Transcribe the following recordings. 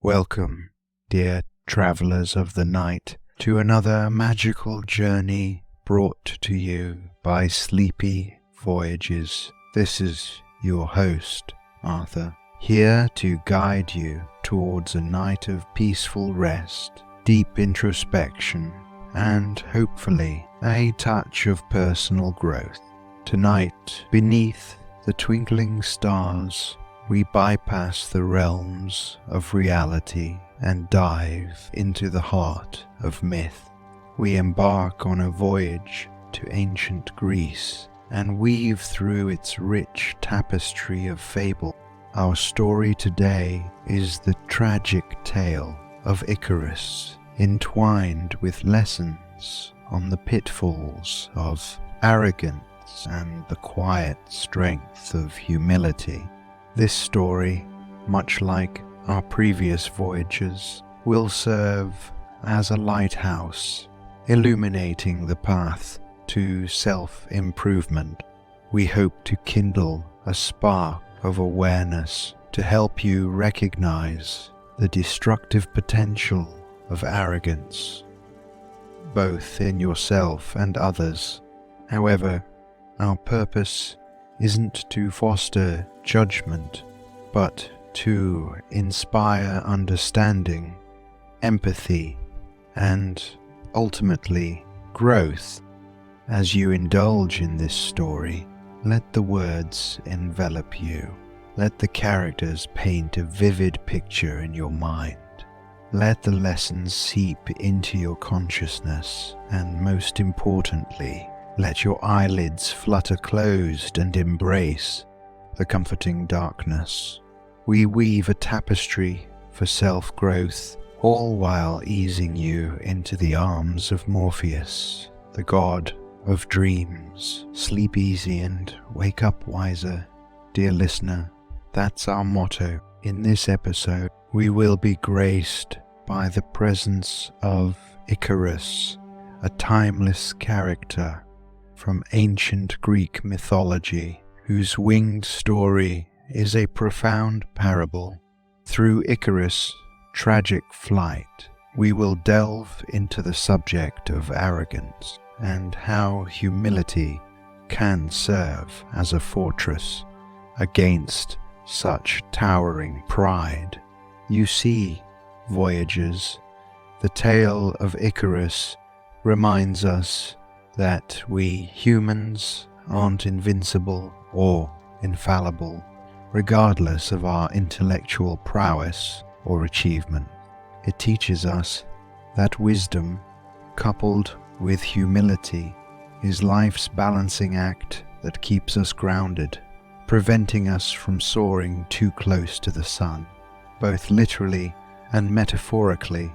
Welcome, dear travelers of the night, to another magical journey brought to you by Sleepy Voyages. This is your host, Arthur, here to guide you towards a night of peaceful rest, deep introspection, and hopefully a touch of personal growth. Tonight, beneath the twinkling stars, we bypass the realms of reality and dive into the heart of myth. We embark on a voyage to ancient Greece and weave through its rich tapestry of fable. Our story today is the tragic tale of Icarus, entwined with lessons on the pitfalls of arrogance and the quiet strength of humility. This story, much like our previous voyages, will serve as a lighthouse, illuminating the path to self-improvement. We hope to kindle a spark of awareness to help you recognize the destructive potential of arrogance, both in yourself and others. However, our purpose isn't to foster judgment, but to inspire understanding, empathy, and ultimately growth. As you indulge in this story, let the words envelop you. Let the characters paint a vivid picture in your mind. Let the lessons seep into your consciousness, and most importantly, let your eyelids flutter closed and embrace the comforting darkness. We weave a tapestry for self-growth, all while easing you into the arms of Morpheus, the god of dreams. Sleep easy and wake up wiser. Dear listener, that's our motto. In this episode, we will be graced by the presence of Icarus, a timeless character from ancient Greek mythology, whose winged story is a profound parable. Through Icarus' tragic flight, we will delve into the subject of arrogance and how humility can serve as a fortress against such towering pride. You see, voyagers, the tale of Icarus reminds us that we humans aren't invincible or infallible, regardless of our intellectual prowess or achievement. It teaches us that wisdom, coupled with humility, is life's balancing act that keeps us grounded, preventing us from soaring too close to the sun, both literally and metaphorically.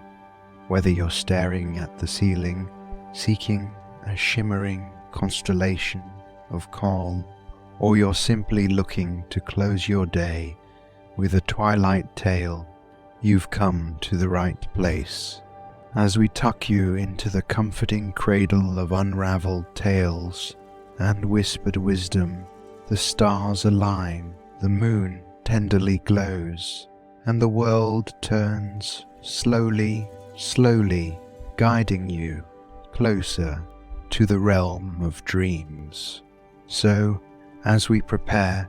Whether you're staring at the ceiling, seeking a shimmering constellation of calm, or you're simply looking to close your day with a twilight tale, you've come to the right place. As we tuck you into the comforting cradle of unraveled tales and whispered wisdom, the stars align, the moon tenderly glows, and the world turns slowly, guiding you closer to the realm of dreams. So, as we prepare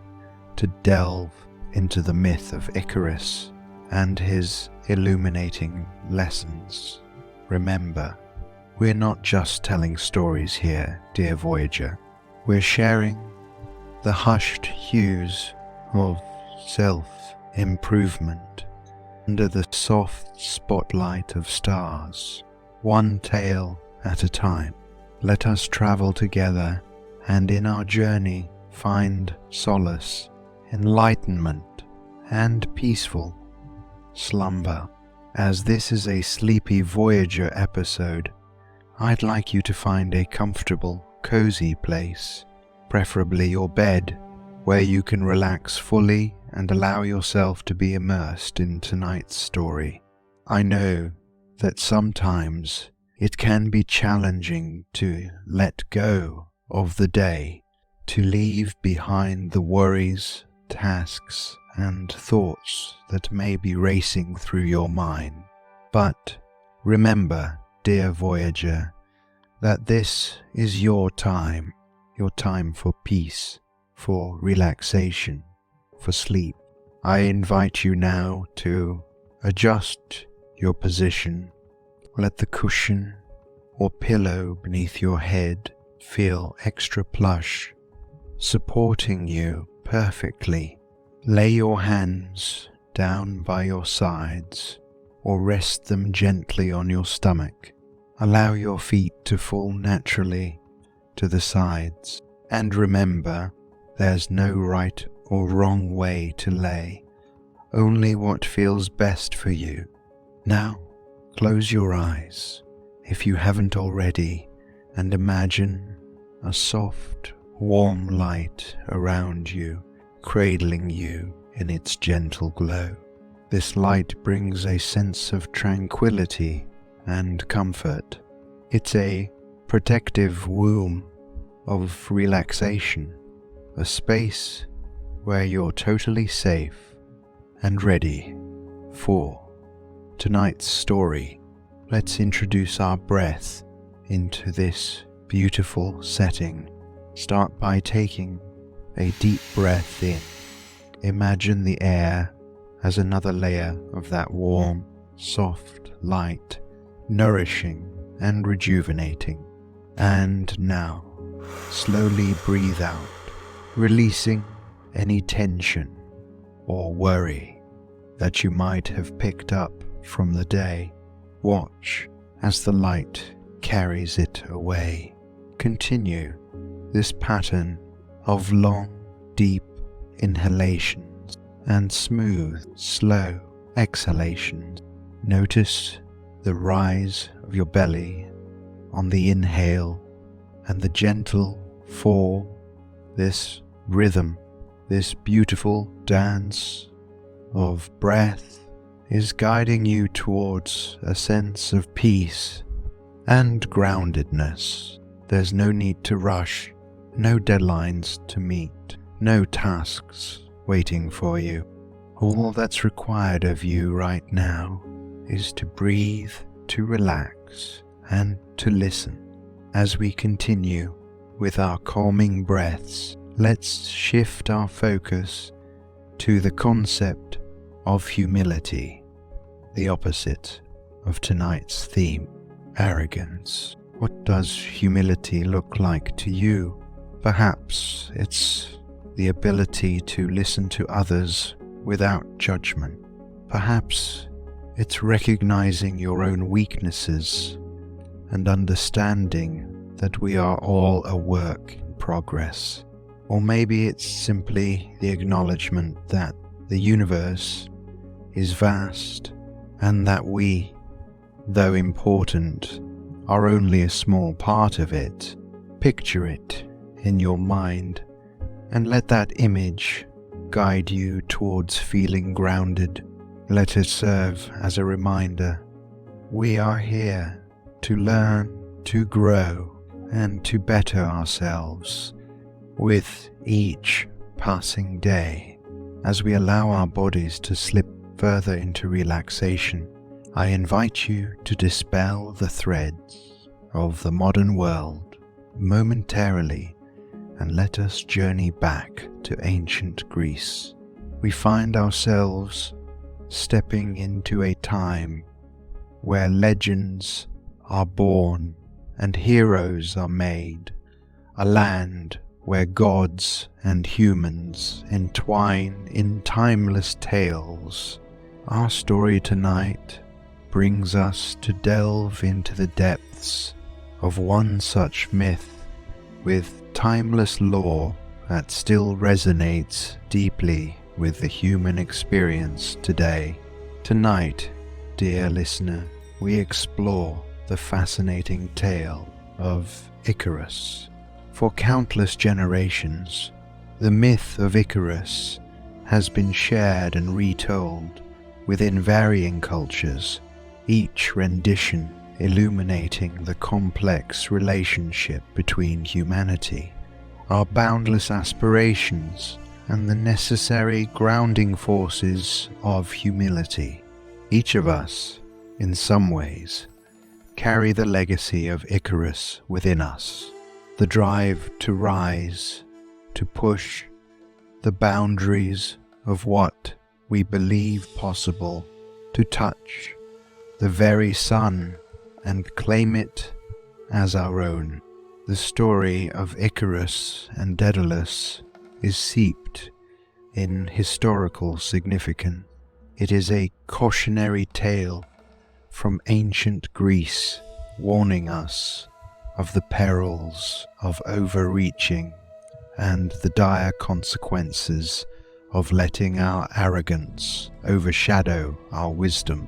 to delve into the myth of Icarus and his illuminating lessons, remember, we're not just telling stories here, dear Voyager. We're sharing the hushed hues of self-improvement under the soft spotlight of stars, one tale at a time. Let us travel together and in our journey find solace, enlightenment, and peaceful slumber. As this is a Sleepy Voyager episode, I'd like you to find a comfortable, cozy place, preferably your bed, where you can relax fully and allow yourself to be immersed in tonight's story. I know that sometimes it can be challenging to let go of the day, to leave behind the worries, tasks and thoughts that may be racing through your mind. But remember, dear Voyager, that this is your time for peace, for relaxation, for sleep. I invite you now to adjust your position. Let the cushion or pillow beneath your head feel extra plush, supporting you perfectly. Lay your hands down by your sides or rest them gently on your stomach. Allow your feet to fall naturally to the sides. And remember, there's no right or wrong way to lay, only what feels best for you. Now, close your eyes, if you haven't already, and imagine a soft, warm light around you, cradling you in its gentle glow. This light brings a sense of tranquility and comfort. It's a protective womb of relaxation, a space where you're totally safe and ready for tonight's story. Let's introduce our breath into this beautiful setting. Start by taking a deep breath in. Imagine the air as another layer of that warm, soft light, nourishing and rejuvenating. And now, slowly breathe out, releasing any tension or worry that you might have picked up from the day. Watch as the light carries it away. Continue this pattern of long, deep inhalations and smooth, slow exhalations. Notice the rise of your belly on the inhale and the gentle fall. This rhythm, this beautiful dance of breath is guiding you towards a sense of peace and groundedness. There's no need to rush, no deadlines to meet, no tasks waiting for you. All that's required of you right now is to breathe, to relax, and to listen. As we continue with our calming breaths, let's shift our focus to the concept of humility, the opposite of tonight's theme, arrogance. What does humility look like to you? Perhaps it's the ability to listen to others without judgment. Perhaps it's recognizing your own weaknesses and understanding that we are all a work in progress. Or maybe it's simply the acknowledgement that the universe is vast and that we, though important, are only a small part of it. Picture it in your mind and let that image guide you towards feeling grounded. Let it serve as a reminder. We are here to learn, to grow, and to better ourselves with each passing day. As we allow our bodies to slip further into relaxation, I invite you to dispel the threads of the modern world momentarily and let us journey back to ancient Greece. We find ourselves stepping into a time where legends are born and heroes are made, a land where gods and humans entwine in timeless tales. Our story tonight brings us to delve into the depths of one such myth with timeless lore that still resonates deeply with the human experience today. Tonight, dear listener, we explore the fascinating tale of Icarus. For countless generations, the myth of Icarus has been shared and retold within varying cultures, each rendition illuminating the complex relationship between humanity, our boundless aspirations, and the necessary grounding forces of humility. Each of us, in some ways, carry the legacy of Icarus within us, the drive to rise, to push the boundaries of what we believe possible, to touch the very sun and claim it as our own. The story of Icarus and Daedalus is seeped in historical significance. It is a cautionary tale from ancient Greece, warning us of the perils of overreaching and the dire consequences of letting our arrogance overshadow our wisdom.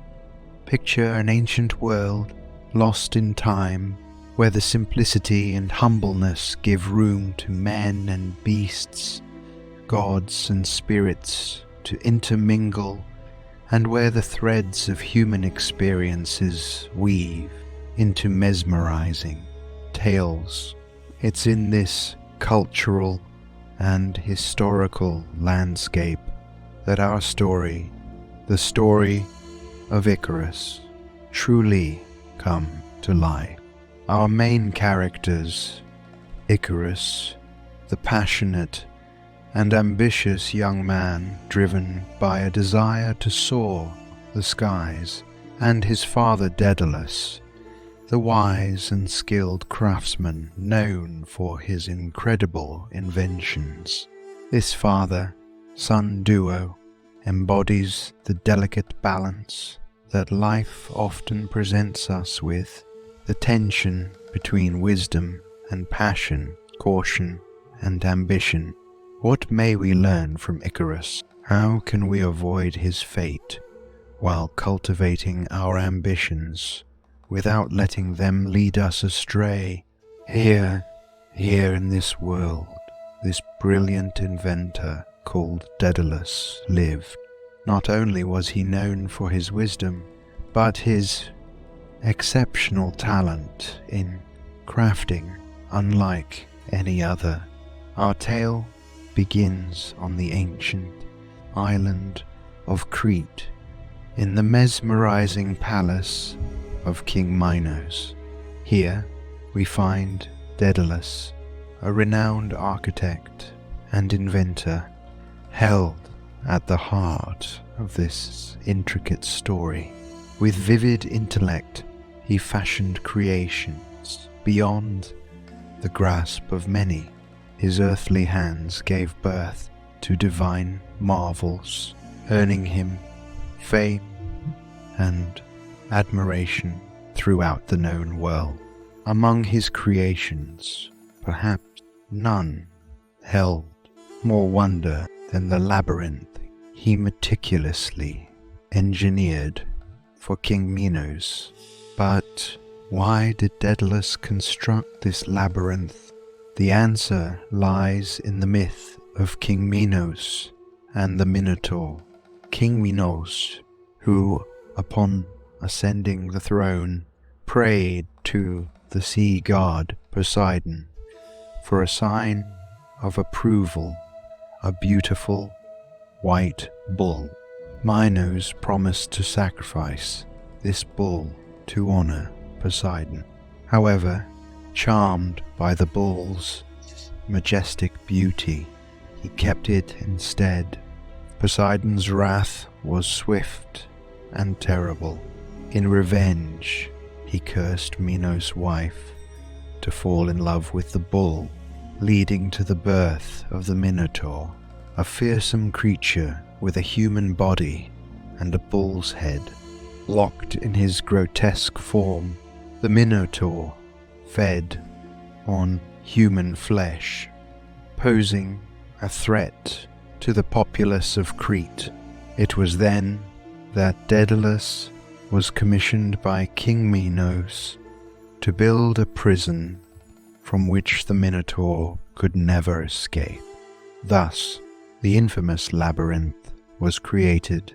Picture an ancient world lost in time, where the simplicity and humbleness give room to men and beasts, gods and spirits to intermingle, and where the threads of human experiences weave into mesmerizing tales. It's in this cultural and historical landscape that our story, the story of Icarus, truly come to life. Our main characters, Icarus, the passionate and ambitious young man driven by a desire to soar the skies, and his father Daedalus, the wise and skilled craftsman known for his incredible inventions. This father-son duo embodies the delicate balance that life often presents us with, the tension between wisdom and passion, caution and ambition. What may we learn from Icarus? How can we avoid his fate while cultivating our ambitions without letting them lead us astray? Here in this world, this brilliant inventor called Daedalus lived. Not only was he known for his wisdom, but his exceptional talent in crafting unlike any other. Our tale begins on the ancient island of Crete, in the mesmerizing palace of King Minos. Here we find Daedalus, a renowned architect and inventor, held at the heart of this intricate story. With vivid intellect, he fashioned creations beyond the grasp of many. His earthly hands gave birth to divine marvels, earning him fame and admiration throughout the known world. Among his creations, perhaps none held more wonder than the labyrinth he meticulously engineered for King Minos. But why did Daedalus construct this labyrinth? The answer lies in the myth of King Minos and the Minotaur. King Minos, who, upon ascending the throne, prayed to the sea god Poseidon for a sign of approval, a beautiful white bull. Minos promised to sacrifice this bull to honor Poseidon. However, charmed by the bull's majestic beauty, he kept it instead. Poseidon's wrath was swift and terrible. In revenge, he cursed Minos' wife to fall in love with the bull, leading to the birth of the Minotaur, a fearsome creature with a human body and a bull's head. Locked in his grotesque form, the Minotaur fed on human flesh, posing a threat to the populace of Crete. It was then that Daedalus was commissioned by King Minos to build a prison from which the Minotaur could never escape. Thus, the infamous labyrinth was created.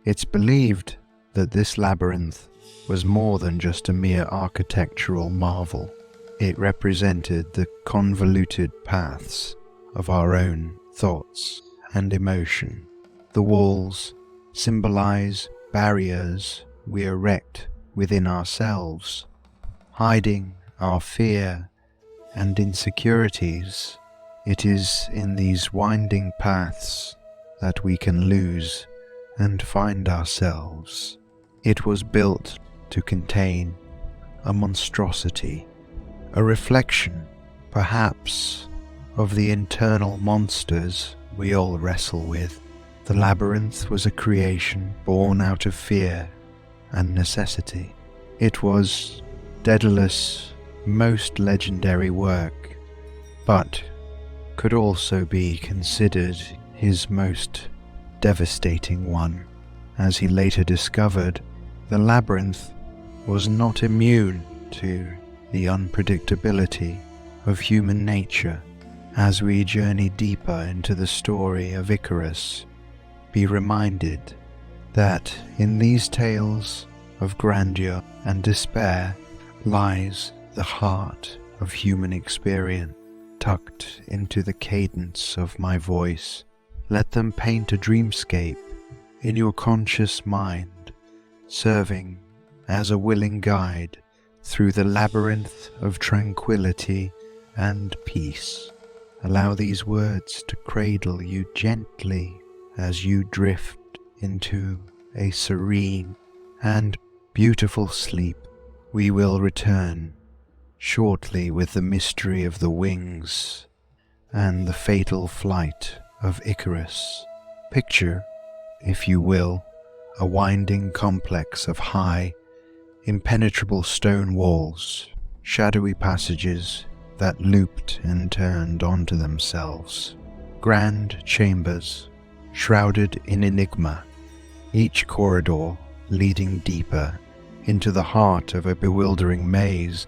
It's believed that this labyrinth was more than just a mere architectural marvel. It represented the convoluted paths of our own thoughts and emotion. The walls symbolize barriers we erect within ourselves, hiding our fear and insecurities. It is in these winding paths that we can lose and find ourselves. It was built to contain a monstrosity, a reflection, perhaps, of the internal monsters we all wrestle with. The labyrinth was a creation born out of fear and necessity. It was Daedalus' most legendary work, but could also be considered his most devastating one. As he later discovered, the labyrinth was not immune to the unpredictability of human nature. As we journey deeper into the story of Icarus, be reminded that in these tales of grandeur and despair lies the heart of human experience. Tucked into the cadence of my voice, let them paint a dreamscape in your conscious mind, serving as a willing guide through the labyrinth of tranquility and peace. Allow these words to cradle you gently as you drift into a serene and beautiful sleep. We will return shortly with the mystery of the wings and the fatal flight of Icarus. Picture, if you will, a winding complex of high, impenetrable stone walls, shadowy passages that looped and turned onto themselves, grand chambers shrouded in enigma, each corridor leading deeper into the heart of a bewildering maze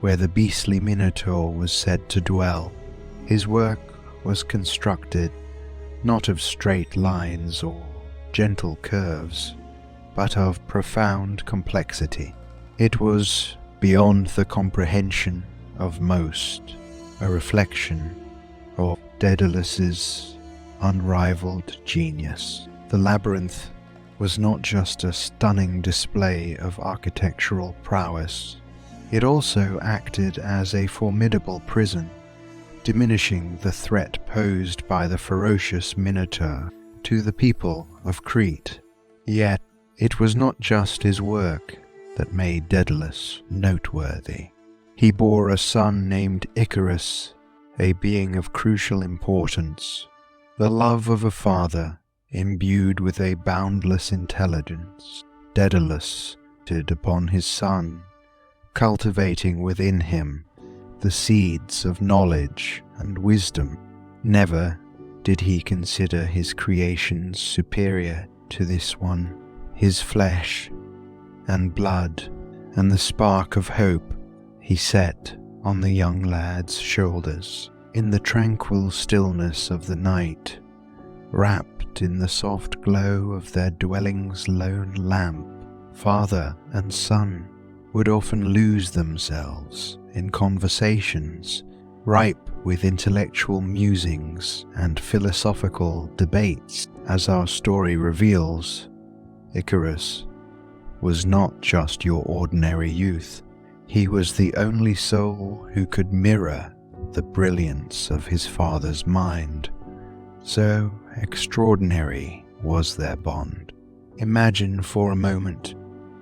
where the beastly Minotaur was said to dwell. His work was constructed not of straight lines or gentle curves, but of profound complexity. It was beyond the comprehension of most, a reflection of Daedalus's unrivaled genius. The labyrinth was not just a stunning display of architectural prowess. It also acted as a formidable prison, diminishing the threat posed by the ferocious Minotaur to the people of Crete. Yet, it was not just his work that made Daedalus noteworthy. He bore a son named Icarus, a being of crucial importance, the love of a father imbued with a boundless intelligence. Daedalus did upon his son, cultivating within him the seeds of knowledge and wisdom. Never did he consider his creations superior to this one. His flesh and blood and the spark of hope he set on the young lad's shoulders. In the tranquil stillness of the night, wrapped in the soft glow of their dwelling's lone lamp, father and son would often lose themselves in conversations ripe with intellectual musings and philosophical debates. As our story reveals, Icarus was not just your ordinary youth. He was the only soul who could mirror the brilliance of his father's mind. So extraordinary was their bond. Imagine for a moment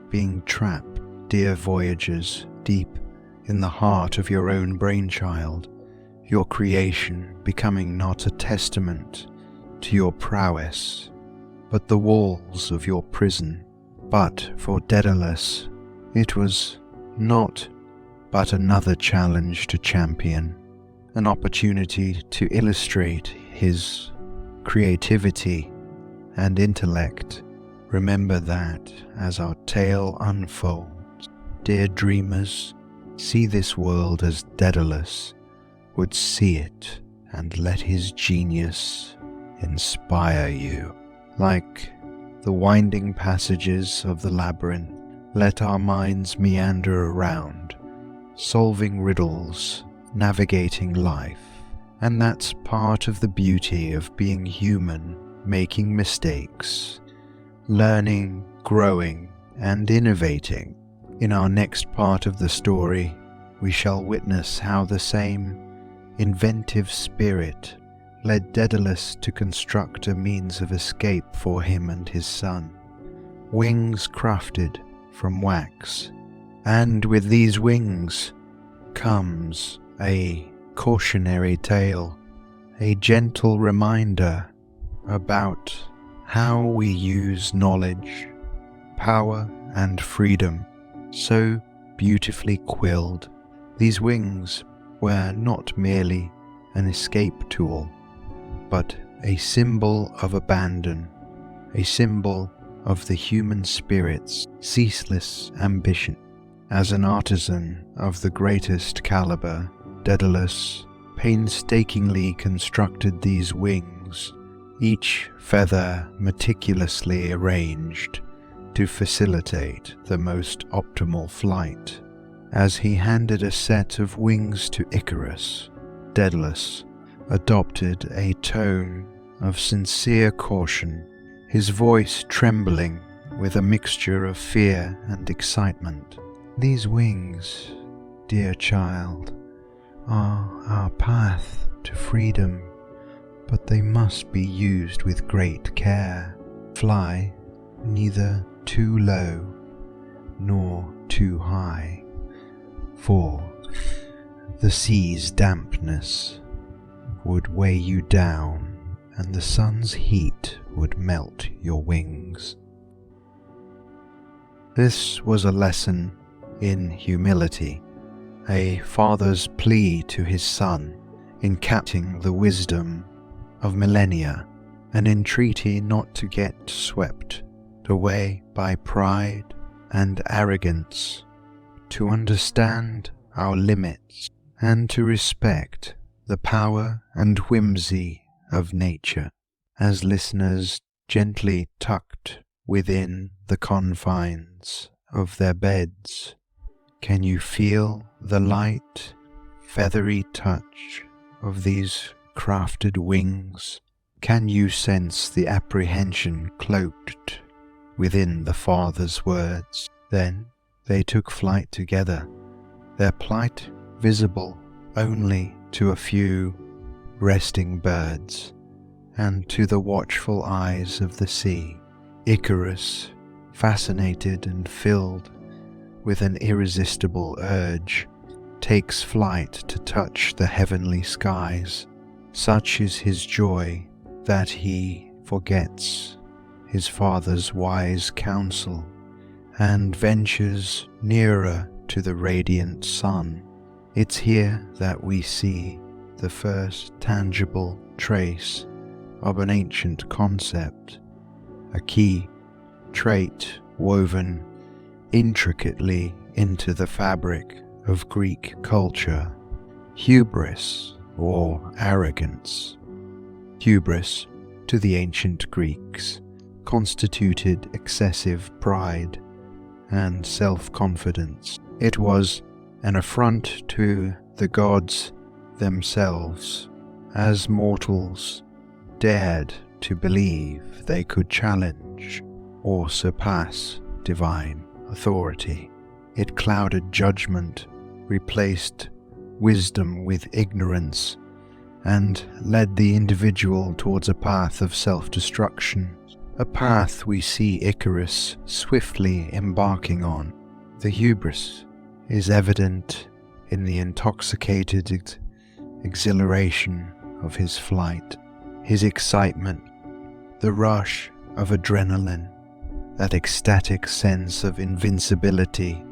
being trapped, dear voyagers, deep in the heart of your own brainchild, your creation becoming not a testament to your prowess, but the walls of your prison. But for Daedalus, it was not but another challenge to champion, an opportunity to illustrate his creativity and intellect. Remember that as our tale unfolds, dear dreamers, see this world as Daedalus would see it, and let his genius inspire you. Like the winding passages of the labyrinth, let our minds meander around, solving riddles, navigating life, And that's part of the beauty of being human, making mistakes, learning, growing, and innovating. In our next part of the story, we shall witness how the same inventive spirit led Daedalus to construct a means of escape for him and his son, wings crafted from wax. And with these wings comes a cautionary tale, a gentle reminder about how we use knowledge, power, and freedom, so beautifully quilled. These wings were not merely an escape tool, but a symbol of abandon, a symbol of the human spirit's ceaseless ambition. As an artisan of the greatest caliber, Daedalus painstakingly constructed these wings, each feather meticulously arranged to facilitate the most optimal flight. As he handed a set of wings to Icarus, Daedalus adopted a tone of sincere caution, his voice trembling with a mixture of fear and excitement. "These wings, dear child, are our path to freedom, but they must be used with great care. Fly neither too low nor too high, for the sea's dampness would weigh you down and the sun's heat would melt your wings." This was a lesson in humility, a father's plea to his son, encapsulating the wisdom of millennia, an entreaty not to get swept away by pride and arrogance, to understand our limits, and to respect the power and whimsy of nature. As listeners gently tucked within the confines of their beds, can you feel the light, feathery touch of these crafted wings? Can you sense the apprehension cloaked within the father's words? Then they took flight together, their plight visible only to a few resting birds and to the watchful eyes of the sea. Icarus, fascinated and filled with an irresistible urge, takes flight to touch the heavenly skies. Such is his joy that he forgets his father's wise counsel and ventures nearer to the radiant sun. It's here that we see the first tangible trace of an ancient concept, a key trait woven intricately into the fabric of Greek culture: hubris, or arrogance. Hubris, to the ancient Greeks, constituted excessive pride and self-confidence. It was an affront to the gods themselves, as mortals dared to believe they could challenge or surpass divine authority. It clouded judgment, replaced wisdom with ignorance, and led the individual towards a path of self-destruction, a path we see Icarus swiftly embarking on. The hubris is evident in the intoxicated exhilaration of his flight, his excitement, the rush of adrenaline. That ecstatic sense of invincibility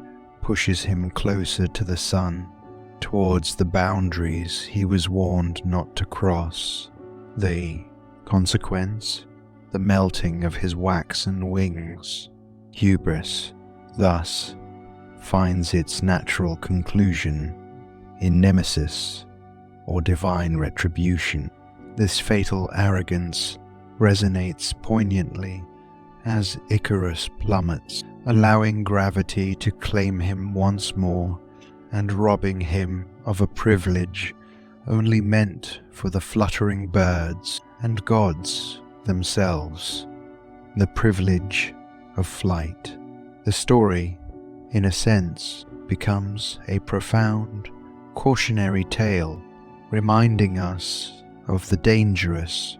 pushes him closer to the sun, towards the boundaries he was warned not to cross. The consequence, the melting of his waxen wings. Hubris, thus, finds its natural conclusion in nemesis or divine retribution. This fatal arrogance resonates poignantly as Icarus plummets, allowing gravity to claim him once more and robbing him of a privilege only meant for the fluttering birds and gods themselves, the privilege of flight. The story, in a sense, becomes a profound, cautionary tale, reminding us of the dangerous,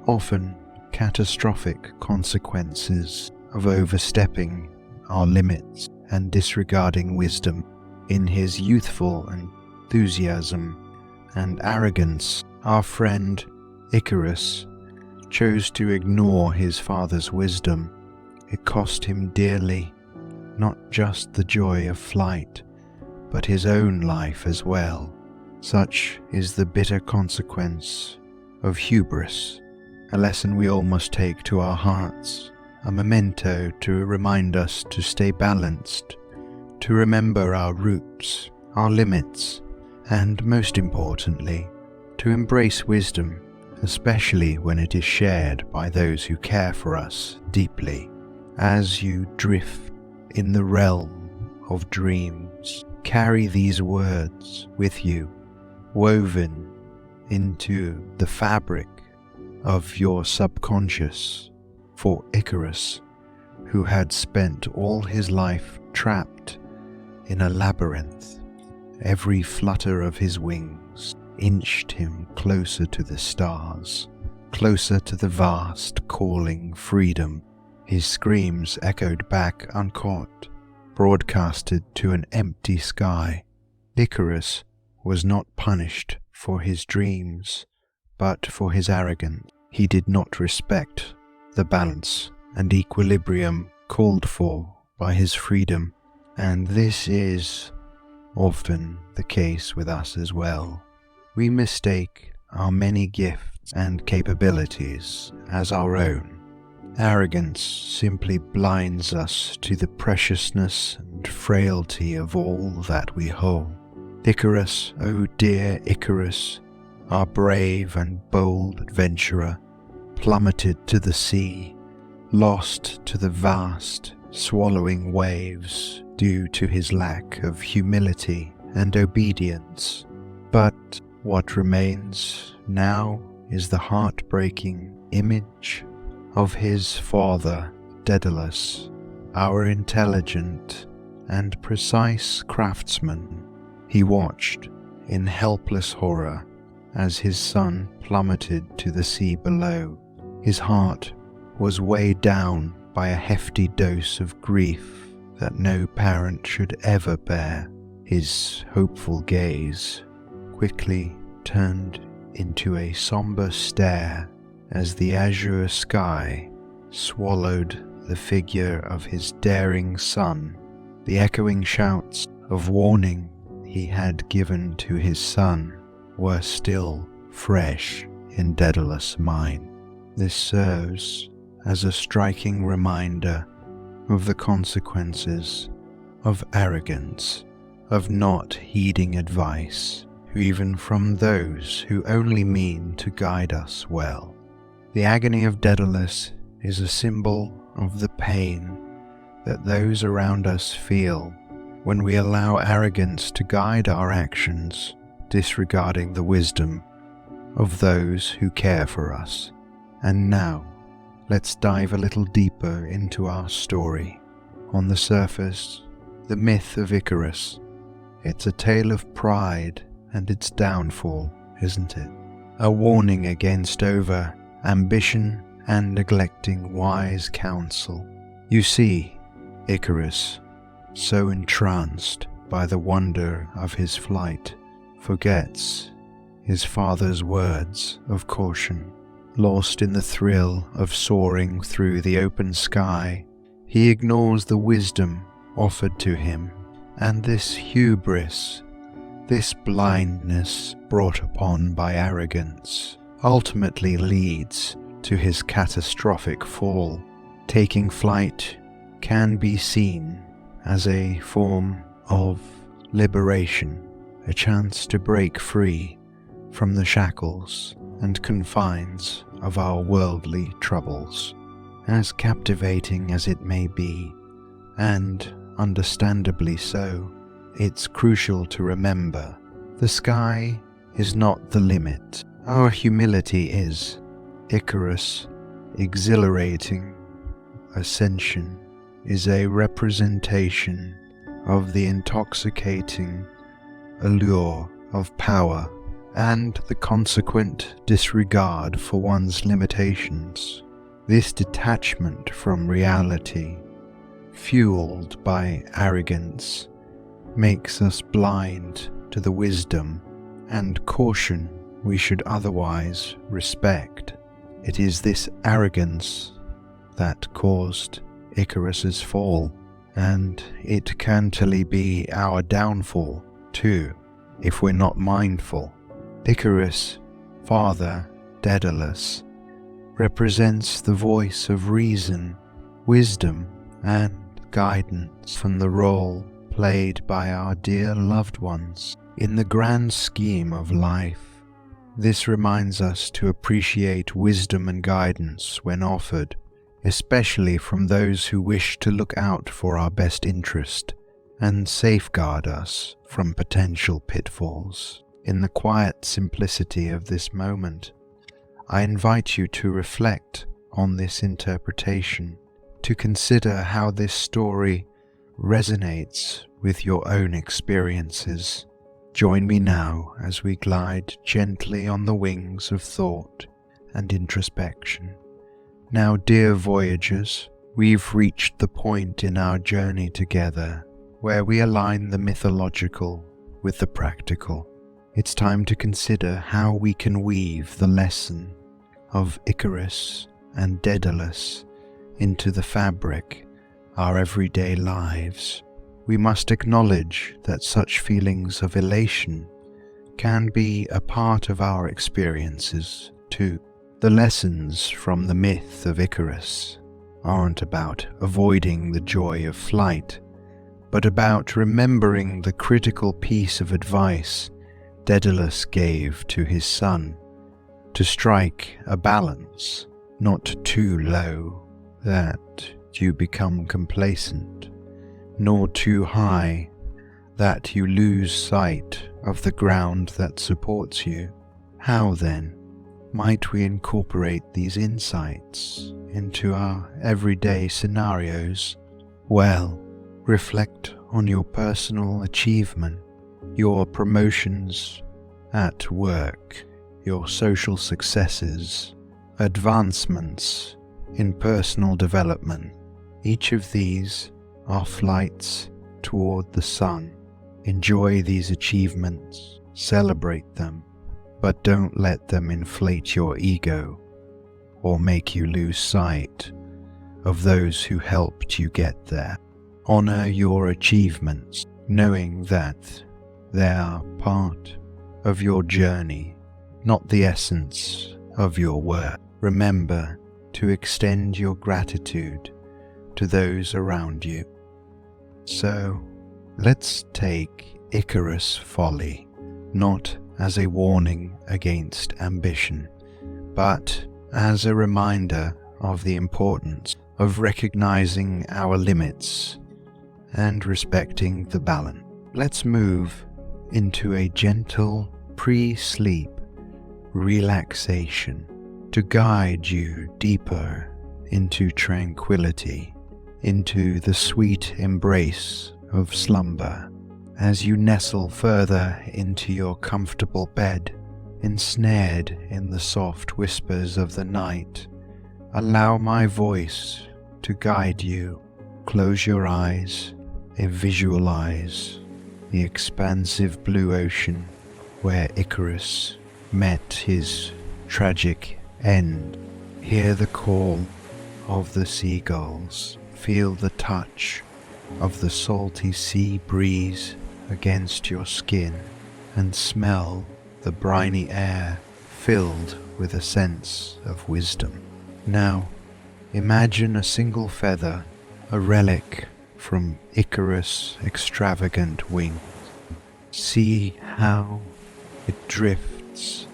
often catastrophic consequences of overstepping our limits and disregarding wisdom. In his youthful enthusiasm and arrogance, our friend Icarus chose to ignore his father's wisdom. It cost him dearly, not just the joy of flight, but his own life as well. Such is the bitter consequence of hubris, a lesson we all must take to our hearts, a memento to remind us to stay balanced, to remember our roots, our limits, and most importantly, to embrace wisdom, especially when it is shared by those who care for us deeply. As you drift in the realm of dreams, carry these words with you, woven into the fabric of your subconscious. For Icarus, who had spent all his life trapped in a labyrinth, every flutter of his wings inched him closer to the stars, closer to the vast calling freedom. His screams echoed back uncaught, broadcasted to an empty sky. Icarus was not punished for his dreams, but for his arrogance. He did not respect the balance and equilibrium called for by his freedom, and this is often the case with us as well. We mistake our many gifts and capabilities as our own. Arrogance simply blinds us to the preciousness and frailty of all that we hold. Icarus, oh dear Icarus, our brave and bold adventurer, plummeted to the sea, lost to the vast, swallowing waves due to his lack of humility and obedience. But what remains now is the heartbreaking image of his father, Daedalus, our intelligent and precise craftsman. He watched in helpless horror as his son plummeted to the sea below. His heart was weighed down by a hefty dose of grief that no parent should ever bear. His hopeful gaze quickly turned into a somber stare as the azure sky swallowed the figure of his daring son. The echoing shouts of warning he had given to his son were still fresh in Daedalus' mind. This serves as a striking reminder of the consequences of arrogance, of not heeding advice, even from those who only mean to guide us well. The agony of Daedalus is a symbol of the pain that those around us feel when we allow arrogance to guide our actions, disregarding the wisdom of those who care for us. And now, let's dive a little deeper into our story. On the surface, the myth of Icarus. It's a tale of pride and its downfall, isn't it? A warning against ambition and neglecting wise counsel. You see, Icarus, so entranced by the wonder of his flight, forgets his father's words of caution. Lost in the thrill of soaring through the open sky, he ignores the wisdom offered to him, and this hubris, this blindness brought upon by arrogance, ultimately leads to his catastrophic fall. Taking flight can be seen as a form of liberation, a chance to break free from the shackles and confines of our worldly troubles. As captivating as it may be, and understandably so, it's crucial to remember the sky is not the limit. Our humility is. Icarus' exhilarating ascension is a representation of the intoxicating allure of power and the consequent disregard for one's limitations. This detachment from reality, fueled by arrogance, makes us blind to the wisdom and caution we should otherwise respect. It is this arrogance that caused Icarus's fall, and it can totally be our downfall too, if we're not mindful. Icarus, father Daedalus, represents the voice of reason, wisdom, and guidance from the role played by our dear loved ones. In the grand scheme of life, this reminds us to appreciate wisdom and guidance when offered, especially from those who wish to look out for our best interest and safeguard us from potential pitfalls. In the quiet simplicity of this moment, I invite you to reflect on this interpretation, to consider how this story resonates with your own experiences. Join me now as we glide gently on the wings of thought and introspection. Now, dear voyagers, we've reached the point in our journey together where we align the mythological with the practical. It's time to consider how we can weave the lesson of Icarus and Daedalus into the fabric of our everyday lives. We must acknowledge that such feelings of elation can be a part of our experiences too. The lessons from the myth of Icarus aren't about avoiding the joy of flight, but about remembering the critical piece of advice Daedalus gave to his son, to strike a balance, not too low that you become complacent, nor too high that you lose sight of the ground that supports you. How then might we incorporate these insights into our everyday scenarios? Well, reflect on your personal achievement, your promotions at work, your social successes, advancements in personal development. Each of these are flights toward the sun. Enjoy these achievements, celebrate them, but don't let them inflate your ego or make you lose sight of those who helped you get there. Honor your achievements, knowing that they are part of your journey, not the essence of your work. Remember to extend your gratitude to those around you. So, let's take Icarus' folly not as a warning against ambition, but as a reminder of the importance of recognizing our limits and respecting the balance. Let's move into a gentle pre-sleep relaxation to guide you deeper into tranquility, into the sweet embrace of slumber. As you nestle further into your comfortable bed, ensnared in the soft whispers of the night, allow my voice to guide you. Close your eyes and visualize the expansive blue ocean where Icarus met his tragic end. Hear the call of the seagulls. Feel the touch of the salty sea breeze against your skin, and smell the briny air filled with a sense of wisdom. Now, imagine a single feather, a relic from Icarus' extravagant wings. See how it drifts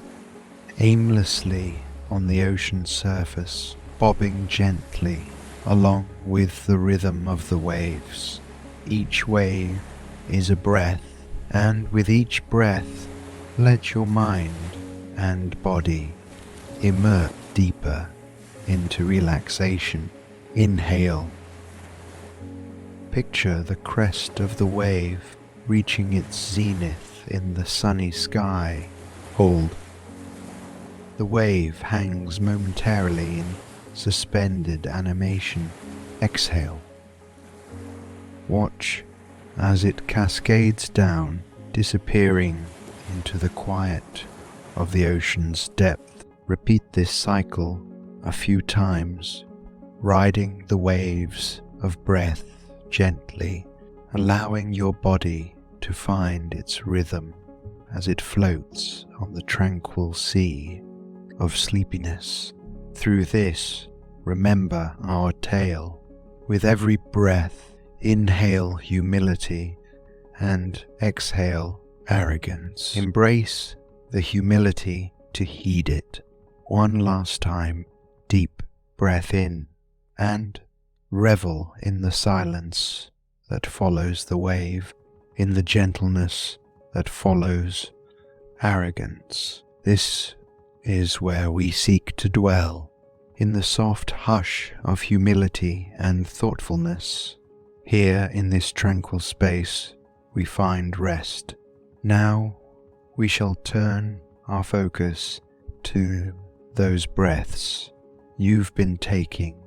aimlessly on the ocean's surface, bobbing gently along with the rhythm of the waves. Each wave is a breath, and with each breath Let your mind and body immerse deeper into relaxation. Inhale. Picture the crest of the wave reaching its zenith in the sunny sky. Hold. The wave hangs momentarily in suspended animation. Exhale. Watch as it cascades down, disappearing into the quiet of the ocean's depth. Repeat this cycle a few times, riding the waves of breath gently, allowing your body to find its rhythm as it floats on the tranquil sea of sleepiness. Through this, remember our tale. With every breath, inhale humility and exhale arrogance. Embrace the humility to heed it. One last time, deep breath in and revel in the silence that follows the wave, in the gentleness that follows arrogance. This is where we seek to dwell, in the soft hush of humility and thoughtfulness. Here in this tranquil space we find rest. Now we shall turn our focus to those breaths you've been taking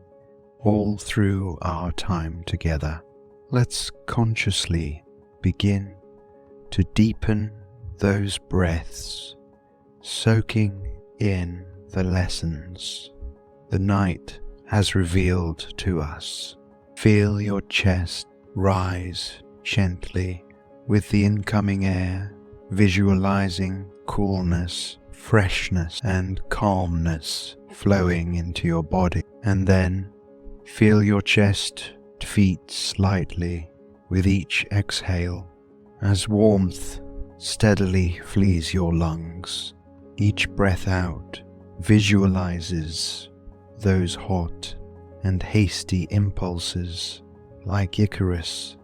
all through our time together. Let's consciously begin to deepen those breaths, soaking in the lessons the night has revealed to us. Feel your chest rise gently with the incoming air, visualizing coolness, freshness, and calmness flowing into your body. And then feel your chest beat slightly with each exhale as warmth steadily flees your lungs. Each breath out visualizes those hot and hasty impulses, like Icarus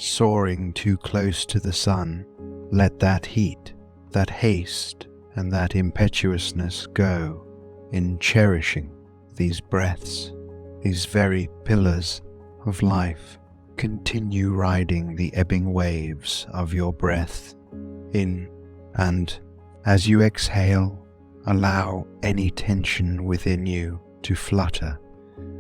soaring too close to the sun. Let that heat, that haste, and that impetuousness go in cherishing these breaths, these very pillars of life. Continue riding the ebbing waves of your breath in, and as you exhale, allow any tension within you to flutter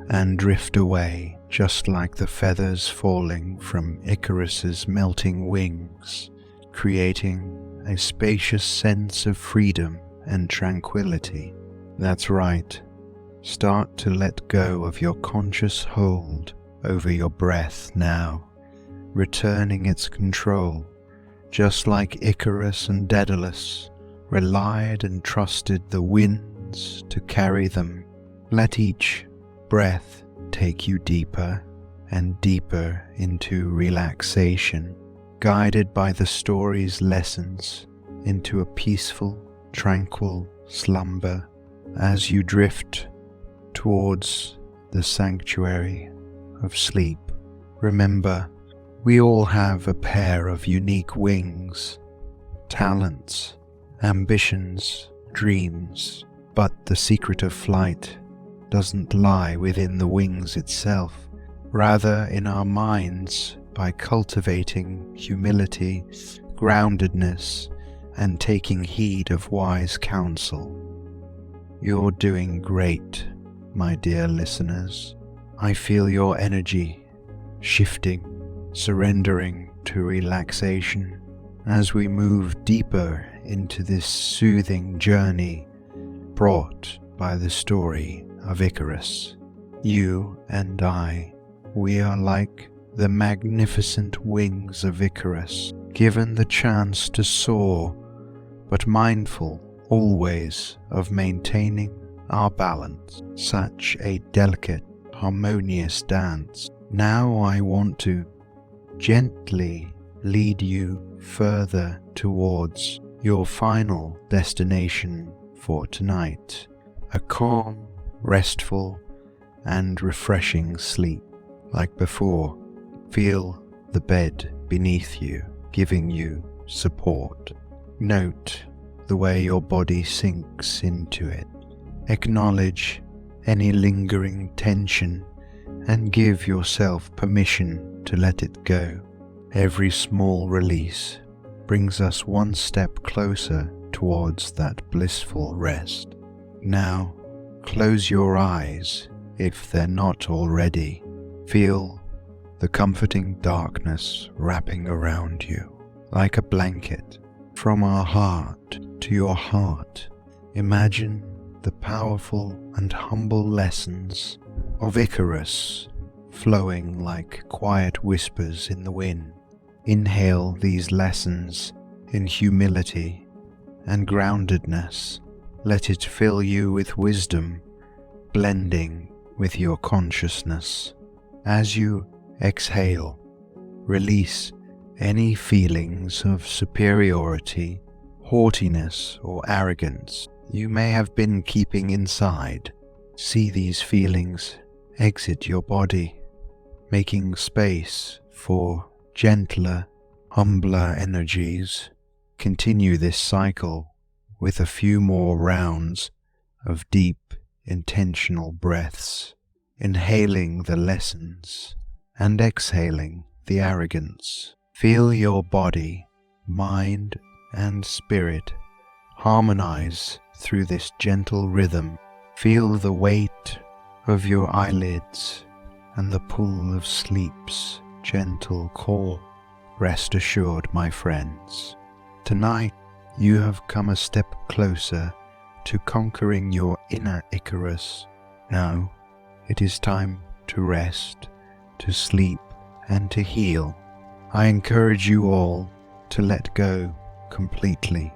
and drift away, just like the feathers falling from Icarus's melting wings, creating a spacious sense of freedom and tranquility. That's right. Start to let go of your conscious hold over your breath now, returning its control, just like Icarus and Daedalus relied and trusted the winds to carry them. Let each breath take you deeper and deeper into relaxation, guided by the story's lessons into a peaceful, tranquil slumber. As you drift towards the sanctuary of sleep, remember, we all have a pair of unique wings, talents, ambitions, dreams, but the secret of flight doesn't lie within the wings itself, rather in our minds. By cultivating humility, groundedness, and taking heed of wise counsel. You're doing great, my dear listeners. I feel your energy shifting, surrendering to relaxation as we move deeper into this soothing journey brought by the story of Icarus. You and I, we are like the magnificent wings of Icarus, given the chance to soar, but mindful always of maintaining our balance. Such a delicate, harmonious dance. Now I want to gently lead you further towards your final destination for tonight, a calm, restful, and refreshing sleep. Like before, feel the bed beneath you, giving you support. Note the way your body sinks into it. Acknowledge any lingering tension and give yourself permission to let it go. Every small release brings us one step closer towards that blissful rest. Now, close your eyes if they're not already. Feel the comforting darkness wrapping around you like a blanket. From our heart to your heart, imagine the powerful and humble lessons of Icarus flowing like quiet whispers in the wind. Inhale these lessons in humility and groundedness. Let it fill you with wisdom, blending with your consciousness. As you exhale, release any feelings of superiority, haughtiness, or arrogance you may have been keeping inside. See these feelings exit your body, making space for gentler, humbler energies. Continue this cycle with a few more rounds of deep, intentional breaths, inhaling the lessons and exhaling the arrogance. Feel your body, mind, and spirit harmonize through this gentle rhythm. Feel the weight of your eyelids and the pull of sleep's gentle call. Rest assured, my friends, tonight you have come a step closer to conquering your inner Icarus. Now it is time to rest, to sleep, and to heal. I encourage you all to let go completely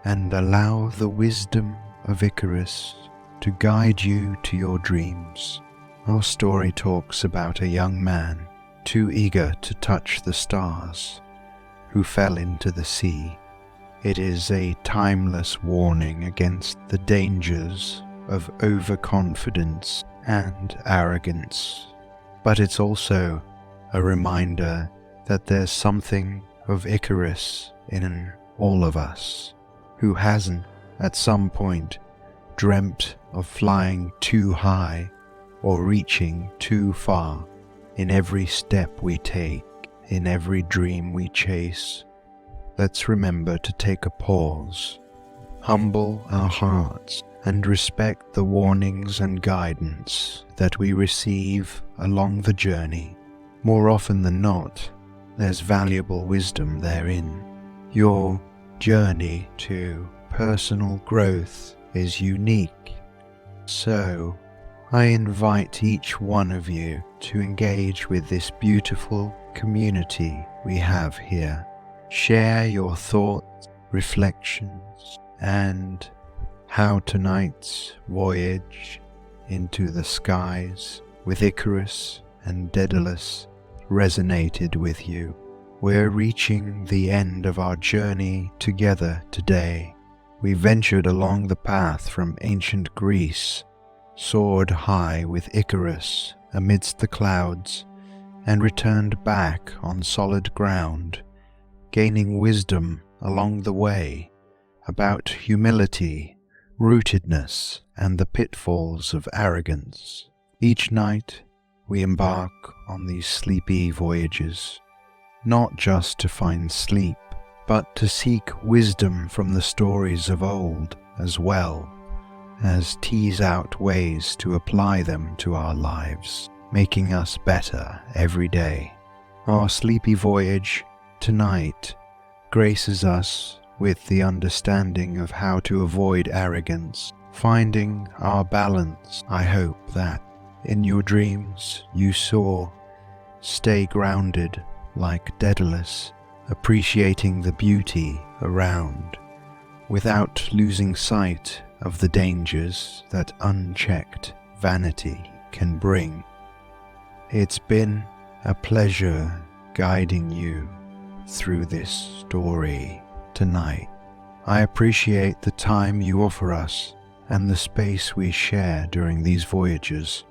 and allow the wisdom of Icarus to guide you to your dreams. Our story talks about a young man too eager to touch the stars who fell into the sea. It is a timeless warning against the dangers of overconfidence and arrogance, but it's also a reminder that there's something of Icarus in all of us. Who hasn't, at some point, dreamt of flying too high or reaching too far? In every step we take, in every dream we chase, let's remember to take a pause, humble our hearts, and respect the warnings and guidance that we receive along the journey. More often than not, there's valuable wisdom therein. Your journey to personal growth is unique. So, I invite each one of you to engage with this beautiful community we have here. Share your thoughts, reflections, and how tonight's voyage into the skies with Icarus and Daedalus resonated with you. We're reaching the end of our journey together today. We ventured along the path from ancient Greece, soared high with Icarus amidst the clouds, and returned back on solid ground, gaining wisdom along the way about humility, rootedness, and the pitfalls of arrogance. Each night we embark on these sleepy voyages, not just to find sleep, but to seek wisdom from the stories of old, as well as tease out ways to apply them to our lives, making us better every day. Our sleepy voyage tonight graces us with the understanding of how to avoid arrogance, finding our balance. I hope that in your dreams you soar, stay grounded like Daedalus, appreciating the beauty around, without losing sight of the dangers that unchecked vanity can bring. It's been a pleasure guiding you through this story tonight. I appreciate the time you offer us and the space we share during these voyages.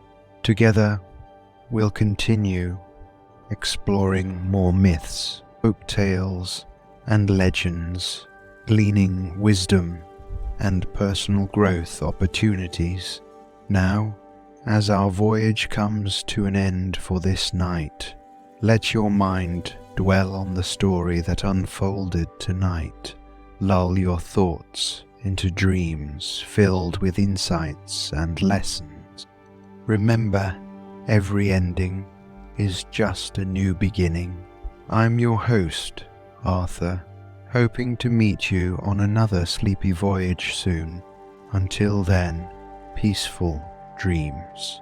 Together, we'll continue exploring more myths, folk tales, and legends, gleaning wisdom and personal growth opportunities. Now, as our voyage comes to an end for this night, let your mind dwell on the story that unfolded tonight. Lull your thoughts into dreams filled with insights and lessons. Remember, every ending is just a new beginning. I'm your host, Arthur, hoping to meet you on another sleepy voyage soon. Until then, peaceful dreams.